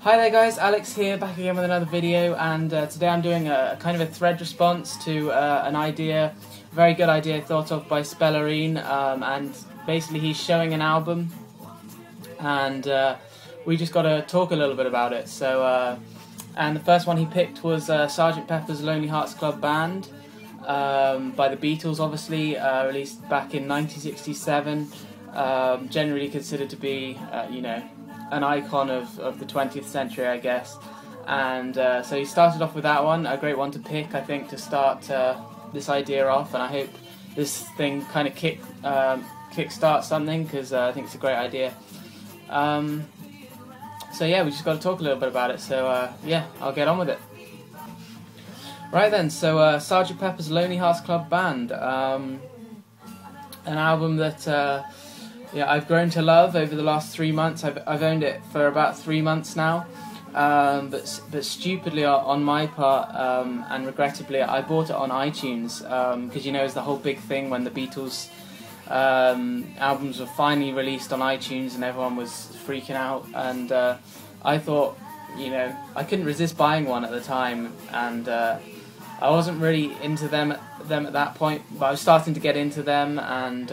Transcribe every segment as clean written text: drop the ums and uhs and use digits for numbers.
Hi there guys, Alex here, back again with another video, and today I'm doing a kind of a thread response to an idea, a very good idea thought of by Spellerine, and basically he's showing an album, and we just got to talk a little bit about it. So, and the first one he picked was Sgt. Pepper's Lonely Hearts Club Band, by the Beatles, obviously, released back in 1967, generally considered to be, an icon of the 20th century, I guess. And so he started off with that one, a great one to pick, I think, to start this idea off, and I hope this thing kind of kick-starts something, because I think it's a great idea. So yeah, we just got to talk a little bit about it, so yeah, I'll get on with it. Right then, so Sgt. Pepper's Lonely Hearts Club Band, an album that I've grown to love over the last 3 months. I've owned it for about 3 months now, but stupidly on my part, and regrettably, I bought it on iTunes, because it's the whole big thing when the Beatles albums were finally released on iTunes and everyone was freaking out, and I thought, I couldn't resist buying one at the time, and I wasn't really into them at that point, but I was starting to get into them, and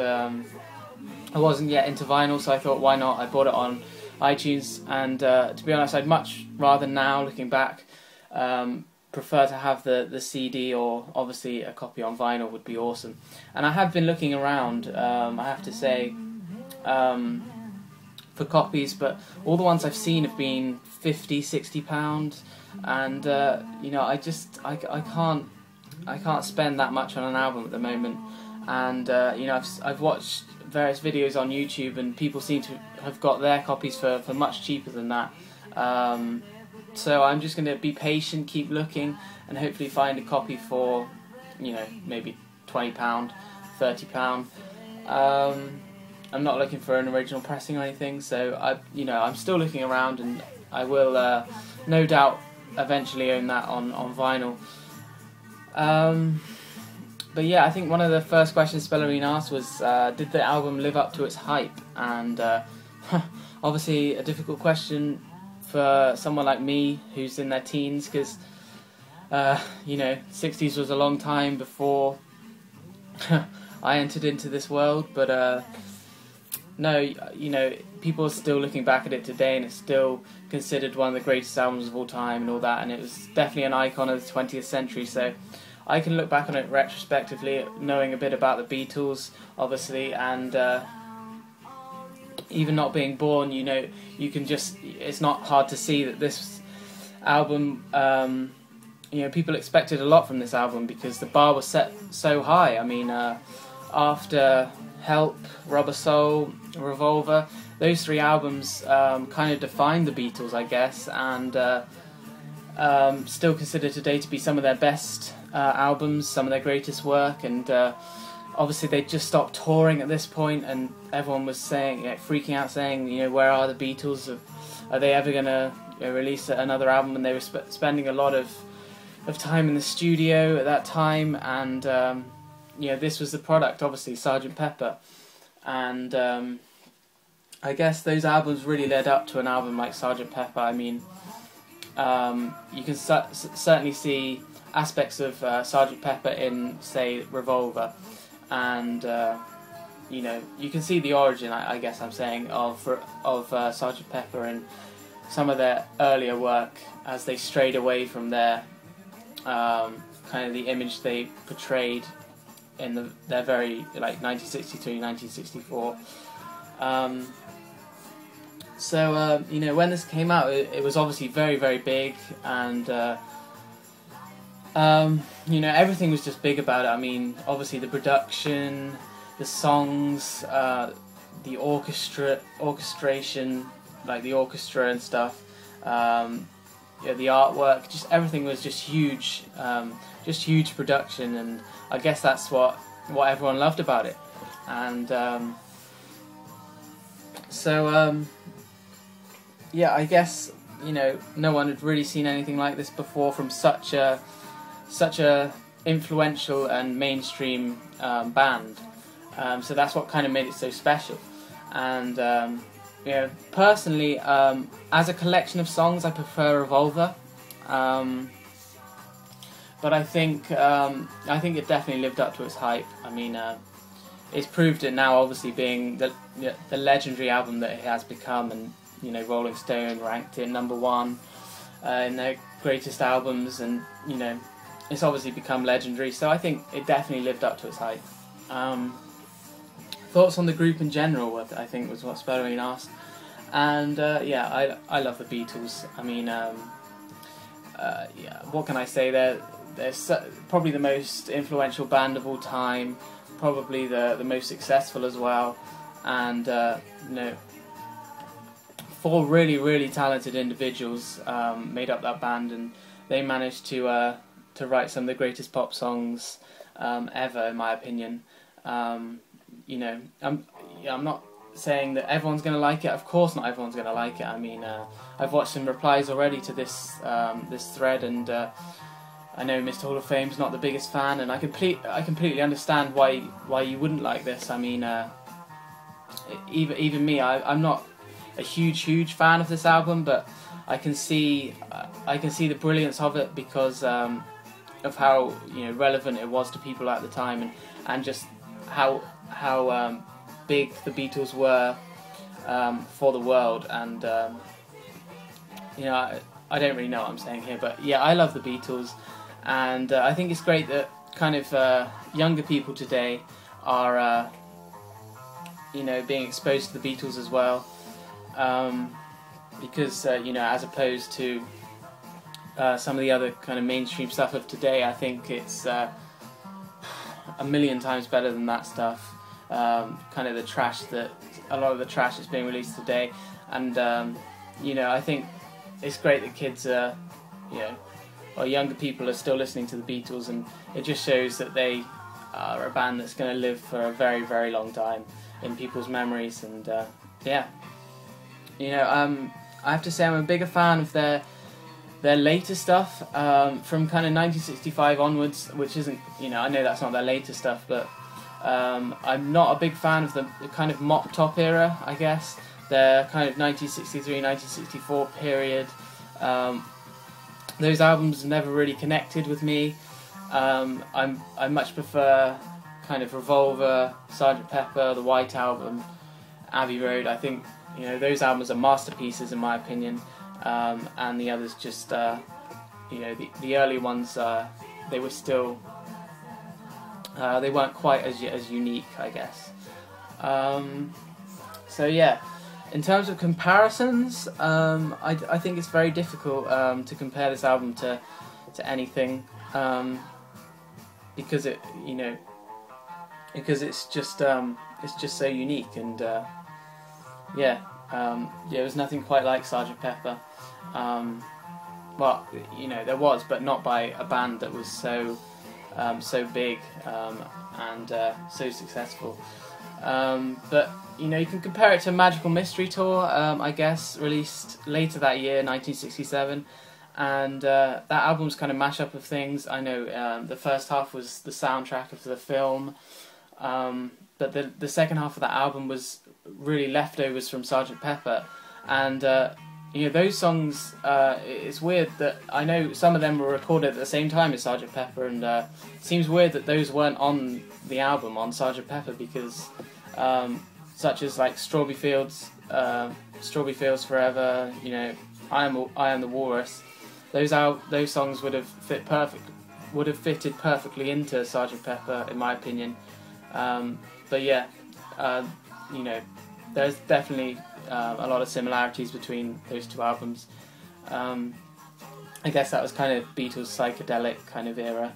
I wasn't yet into vinyl, so I thought, why not? I bought it on iTunes, and to be honest, I'd much rather now, looking back, prefer to have the CD, or obviously a copy on vinyl would be awesome. And I have been looking around, I have to say, for copies, but all the ones I've seen have been £50, £60, and I can't spend that much on an album at the moment. And I've watched various videos on YouTube, and people seem to have got their copies for much cheaper than that. So I'm just going to be patient, keep looking, and hopefully find a copy for, maybe £20, £30. I'm not looking for an original pressing or anything, so I'm still looking around, and I will no doubt eventually own that on vinyl. But yeah, I think one of the first questions Spellerine asked was, did the album live up to its hype? And obviously a difficult question for someone like me who's in their teens, because 60s was a long time before I entered into this world. But no, people are still looking back at it today, and it's still considered one of the greatest albums of all time and all that, and it was definitely an icon of the 20th century. So I can look back on it retrospectively, knowing a bit about the Beatles, obviously, and even not being born, you can just, it's not hard to see that this album, people expected a lot from this album, because the bar was set so high. I mean, after Help, Rubber Soul, Revolver, those three albums kind of defined the Beatles, I guess, and still considered today to be some of their best albums, some of their greatest work. And obviously they just stopped touring at this point, and everyone was saying, freaking out, saying, where are the Beatles? Are they ever going to release another album? And they were spending a lot of time in the studio at that time, and this was the product, obviously, Sgt. Pepper. And I guess those albums really led up to an album like Sgt. Pepper. I mean, you can certainly see aspects of Sgt. Pepper in, say, Revolver, and you can see the origin, I guess I'm saying, of Sgt. Pepper in some of their earlier work, as they strayed away from their kind of the image they portrayed in their very, 1963, 1964. So when this came out, it was obviously very, very big, and everything was just big about it. I mean, obviously the production, the songs, the orchestration, like the orchestra and stuff, the artwork, just everything was just huge production, and I guess that's what everyone loved about it. And yeah, I guess no one had really seen anything like this before from such a influential and mainstream band. So that's what kind of made it so special. And personally, as a collection of songs, I prefer Revolver. But I think it definitely lived up to its hype. I mean, it's proved it now, obviously being the legendary album that it has become, and Rolling Stone ranked it #1 in their greatest albums, and it's obviously become legendary. So I think it definitely lived up to its hype. Thoughts on the group in general, I think, was what Spellerine asked. And yeah, I love the Beatles. I mean, yeah, what can I say? They're probably the most influential band of all time, probably the most successful as well, and 4 really talented individuals made up that band, and they managed to write some of the greatest pop songs ever, in my opinion. I'm not saying that everyone's going to like it. Of course, not everyone's going to like it. I mean, I've watched some replies already to this thread, and I know Mr. Hall of Fame's not the biggest fan, and I completely understand why you wouldn't like this. I mean, even me, I'm not a huge fan of this album, but I can see the brilliance of it because of how relevant it was to people at the time, and just how big the Beatles were for the world. And I don't really know what I'm saying here, but yeah, I love the Beatles, and I think it's great that kind of younger people today are being exposed to the Beatles as well, because as opposed to some of the other kind of mainstream stuff of today, I think it's a million times better than that stuff. Kind of a lot of the trash that's being released today, and I think it's great that kids or younger people are still listening to the Beatles, and it just shows that they are a band that's going to live for a very long time in people's memories. And yeah, I have to say I'm a bigger fan of their later stuff, from kind of 1965 onwards, which isn't, I know that's not their later stuff, but I'm not a big fan of the kind of mop top era, I guess. The kind of 1963, 1964 period. Those albums never really connected with me. I much prefer kind of Revolver, Sgt. Pepper, the White Album, Abbey Road. I think those albums are masterpieces in my opinion, and the others just the early ones they were still they weren't quite as unique, I guess. So yeah, in terms of comparisons, I think it's very difficult to compare this album to anything, because it's just so unique, and yeah, there's nothing quite like Sgt. Pepper. Well, there was, but not by a band that was so big and so successful. But you can compare it to Magical Mystery Tour, I guess, released later that year, 1967, and that album's kind of mashup of things. I know the first half was the soundtrack of the film, but the second half of that album was really leftovers from Sgt. Pepper, and those songs, it's weird that I know some of them were recorded at the same time as Sgt. Pepper, and it seems weird that those weren't on the album on Sgt. Pepper, because such as like Strawberry Fields Forever, I Am the Walrus, those songs would have fitted perfectly into Sgt. Pepper, in my opinion. But yeah, there's definitely a lot of similarities between those two albums. I guess that was kind of Beatles' psychedelic kind of era.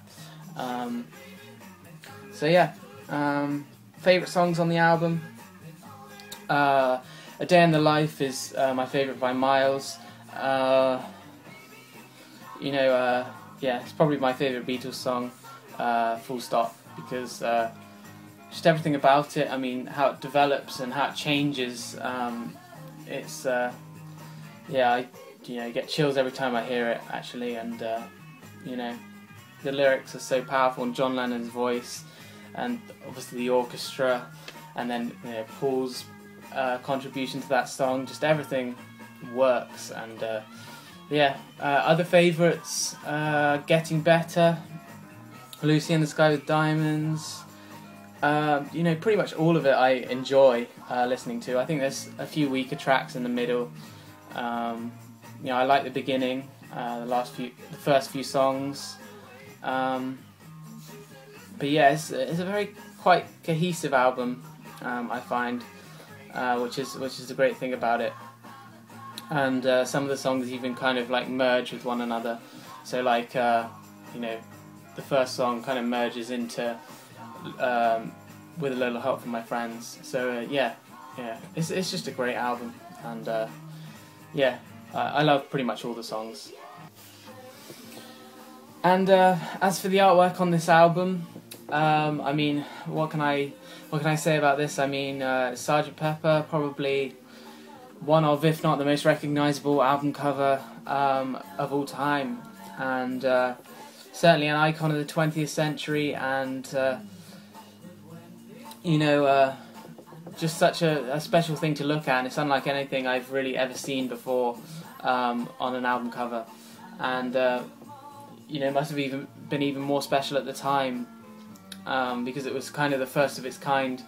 So yeah, favourite songs on the album. A Day in the Life is my favourite by miles. Yeah, it's probably my favourite Beatles song, full stop, because just everything about it. I mean, how it develops and how it changes. It's yeah, I get chills every time I hear it, actually, and the lyrics are so powerful, and John Lennon's voice, and obviously the orchestra, and then Paul's contribution to that song. Just everything works. And yeah, other favourites: Getting Better, Lucy in the Sky with Diamonds. You know, pretty much all of it I enjoy listening to. I think there's a few weaker tracks in the middle. You know, I like the beginning, the first few songs. But yeah, it's a very quite cohesive album, I find, which is the great thing about it. And some of the songs even kind of like merge with one another. So like you know, the first song kind of merges into With a Little Help from My Friends. So yeah, it's just a great album, and yeah, I love pretty much all the songs. And as for the artwork on this album, I mean, what can I say about this? I mean, Sgt. Pepper, probably one of, if not the most recognisable album cover of all time, and certainly an icon of the 20th century, and you know, just such a special thing to look at, and it's unlike anything I've really ever seen before on an album cover, and you know, it must have been even more special at the time, because it was kind of the first of its kind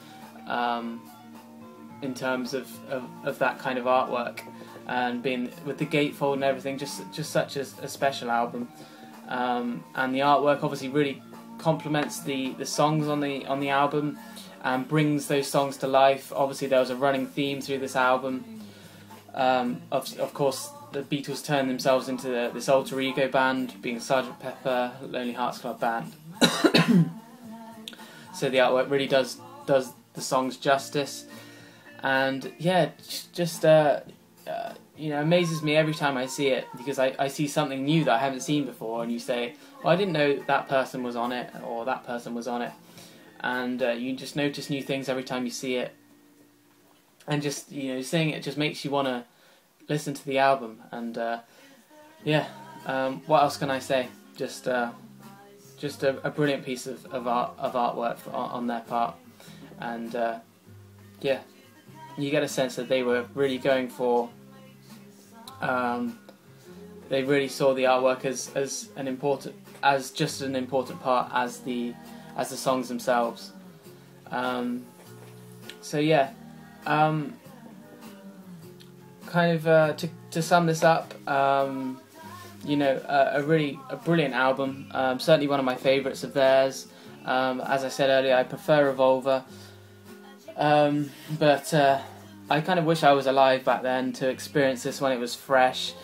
in terms of that kind of artwork, and being with the gatefold and everything, just such a special album, and the artwork obviously really complements the songs on the album, and brings those songs to life. Obviously there was a running theme through this album. Of course, the Beatles turned themselves into this alter ego band, being Sgt. Pepper, Lonely Hearts Club Band. So the artwork really does the songs justice, and yeah, just you know, amazes me every time I see it, because I see something new that I haven't seen before, and you say, well, I didn't know that person was on it, or that person was on it, and you just notice new things every time you see it, and just, you know, seeing it just makes you want to listen to the album. And yeah, what else can I say? Just a brilliant piece of artwork on their part, and yeah, you get a sense that they were really going for. They really saw the artwork as just an important part as the songs themselves. So yeah, kind of to sum this up, you know, a brilliant album. Certainly one of my favourites of theirs. As I said earlier, I prefer Revolver, but I kind of wish I was alive back then to experience this when it was fresh.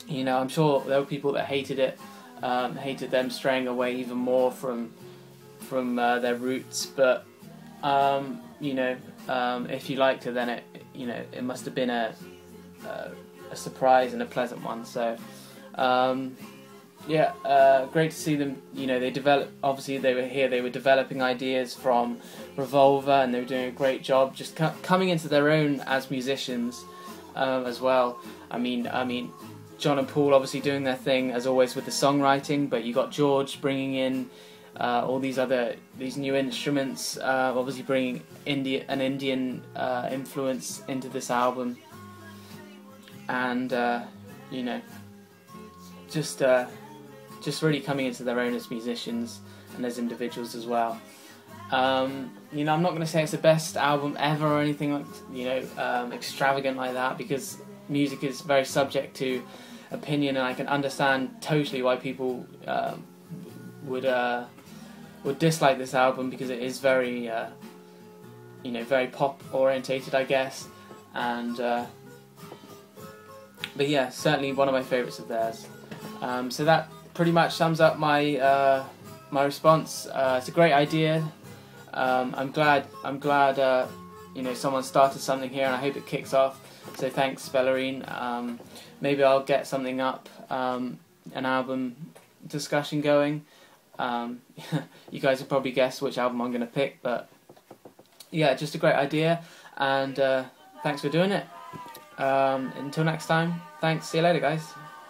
You know, I'm sure there were people that hated it, hated them straying away even more from their roots. But you know, if you liked it, then it must have been a surprise and a pleasant one. So yeah, great to see them. You know, obviously they were here. They were developing ideas from Revolver, and they were doing a great job, just coming into their own as musicians as well. I mean, John and Paul obviously doing their thing as always with the songwriting, but you got George bringing in all these new instruments, obviously bringing an Indian influence into this album, and you know, just really coming into their own as musicians and as individuals as well. You know, I'm not going to say it's the best album ever or anything like, you know, extravagant like that, because music is very subject to opinion, and I can understand totally why people would dislike this album, because it is very you know, very pop orientated, I guess, and but yeah, certainly one of my favourites of theirs. So that pretty much sums up my my response. It's a great idea. I'm glad you know, someone started something here, and I hope it kicks off. So thanks, Spellerine. Maybe I'll get something up, an album discussion going. You guys will probably guess which album I'm going to pick, but yeah, just a great idea, and thanks for doing it. Until next time, thanks, see you later guys.